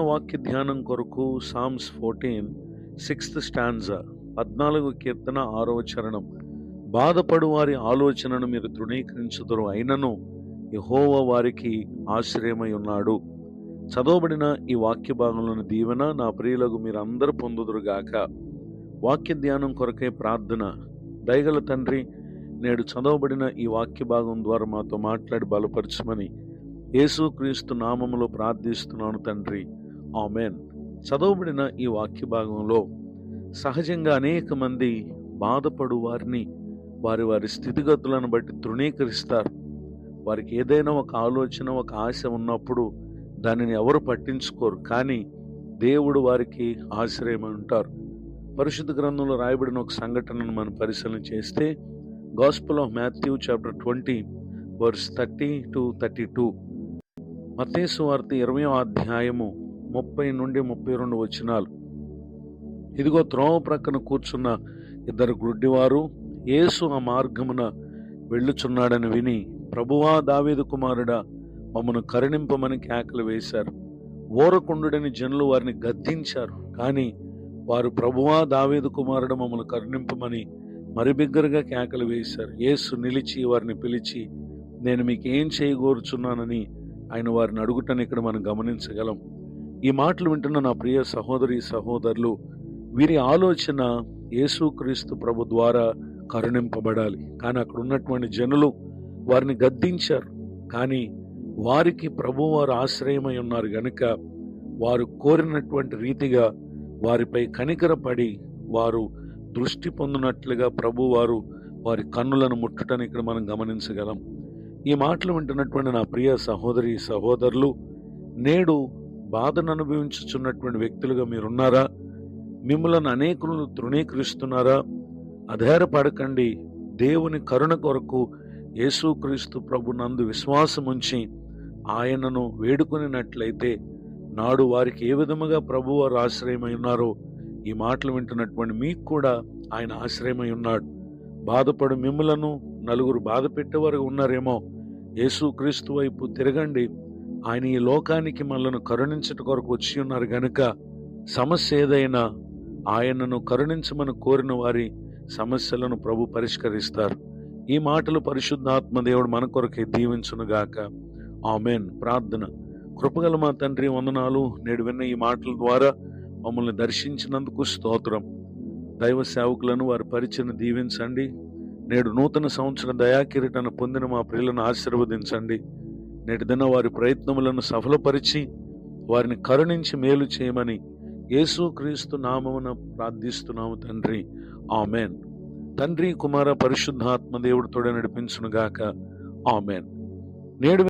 వాక్య ధ్యానం కొరకు సామ్స్ 6th స్టాంజా 14వ కీర్తన 6వ చరణం. బాధపడు వారి ఆలోచనను మీరు తృణీకరించుదురు, అయినను యెహోవా వారికి ఆశ్రయమై ఉన్నాడు. చదవబడిన ఈ వాక్య భాగంలోని దీవెన నా ప్రియులకు మీరందరూ పొందుదురుగాక. వాక్య ధ్యానం కొరకై ప్రార్థన. దయగల తండ్రి, నేడు చదవబడిన ఈ వాక్య భాగం ద్వారా మాతో మాట్లాడి బలపరచమని యేసుక్రీస్తు నామములో ప్రార్థిస్తున్నాను తండ్రి, ఆమెన్. చదవబడిన ఈ వాక్య భాగంలో సహజంగా అనేక మంది బాధపడు వారిని వారి వారి స్థితిగతులను బట్టి తృణీకరిస్తారు. వారికి ఏదైనా ఒక ఆలోచన, ఒక ఆశ ఉన్నప్పుడు దానిని ఎవరు పట్టించుకోరు, కానీ దేవుడు వారికి ఆశ్రయమై ఉంటారు. పరిశుద్ధ గ్రంథంలో రాయబడిన ఒక సంఘటనను మనం పరిశీలన చేస్తే, gospel of Matthew chapter 20 verse 30 to 32. మత్తయి సువార్త 20వ అధ్యాయము 30 నుండి 32 వచనాలు. ఇదిగో త్రోవ ప్రక్కన కూర్చున్న ఇద్దరు గుడ్డివారు యేసు ఆ మార్గమున వెళ్ళుచున్నాడని విని, ప్రభువా దావీదు కుమారుడా, మమ్మను కరుణింపమని కేకలు వేశారు. ఓరకుండుడని జనులు వారిని గద్దించారు, కానీ వారు ప్రభువా దావీదు కుమారుడు మమ్మల్ని కరుణింపమని మరి బిగ్గరగా కేకలు వేశారు. యేసు నిలిచి వారిని పిలిచి, నేను మీకు ఏం చేయగోరుచున్నానని ఆయన వారిని అడుగుటని ఇక్కడ మనం గమనించగలం. ఈ మాటలు వింటున్న నా ప్రియ సహోదరి సహోదరులు, వీరి ఆలోచన యేసుక్రీస్తు ప్రభు ద్వారా కరుణింపబడాలి. కానీ అక్కడ ఉన్నటువంటి జనులు వారిని గద్దించారు, కానీ వారికి ప్రభు వారు ఆశ్రయమై ఉన్నారు గనుక వారు కోరినటువంటి రీతిగా వారిపై కనికరపడి వారు దృష్టి పొందినట్లుగా ప్రభు వారు వారి కన్నులను ముట్టుటని ఇక్కడ మనం గమనించగలం. ఈ మాటలు వింటున్నటువంటి నా ప్రియ సహోదరి సహోదరులు, నేడు బాధను అనుభవించుచున్నటువంటి వ్యక్తులుగా మీరున్నారా? మిమ్మల్ని అనేకులను తృణీకరిస్తున్నారా? అధైర్యపడకండి. దేవుని కరుణ కొరకు యేసుక్రీస్తు ప్రభు నందు విశ్వాసం ఉంచి ఆయనను వేడుకొనినట్లయితే నాడు వారికి ఏ విధముగా ప్రభు వారు ఆశ్రయమై ఉన్నారో, ఈ మాటలు వింటున్నటువంటి మీకు కూడా ఆయన ఆశ్రయమై ఉన్నాడు. బాధపడు మిమ్మలను నలుగురు బాధ పెట్టేవారు ఉన్నారేమో, యేసుక్రీస్తు వైపు తిరగండి. ఆయన ఈ లోకానికి మనలను కరుణించట కొరకు వచ్చి ఉన్నారు గనుక సమస్య ఏదైనా ఆయనను కరుణించమని కోరిన వారి సమస్యలను ప్రభు పరిష్కరిస్తారు. ఈ మాటలు పరిశుద్ధాత్మ దేవుడు మన కొరకే దీవించునుగాక, ఆమెన్. ప్రార్థన. కృపగల మా తండ్రి, వందనాలు. నేడు విన్న ఈ మాటల ద్వారా మమ్మల్ని దర్శించినందుకు స్తోత్రం. దైవ సేవకులను వారి పరిచయను దీవించండి. నేడు నూతన సంవత్సర దయాకిరీటాన్ని పొందిన మా ప్రియులను ఆశీర్వదించండి. నేటి దిన వారి ప్రయత్నములను సఫలపరిచి వారిని కరుణించి మేలు చేయమని యేసుక్రీస్తు నామమున ప్రార్థిస్తున్నాము తండ్రి, ఆమెన్. తండ్రి, కుమార, పరిశుద్ధాత్మ దేవుడితోడే నడిపించునుగాక, ఆమెన్. నేడు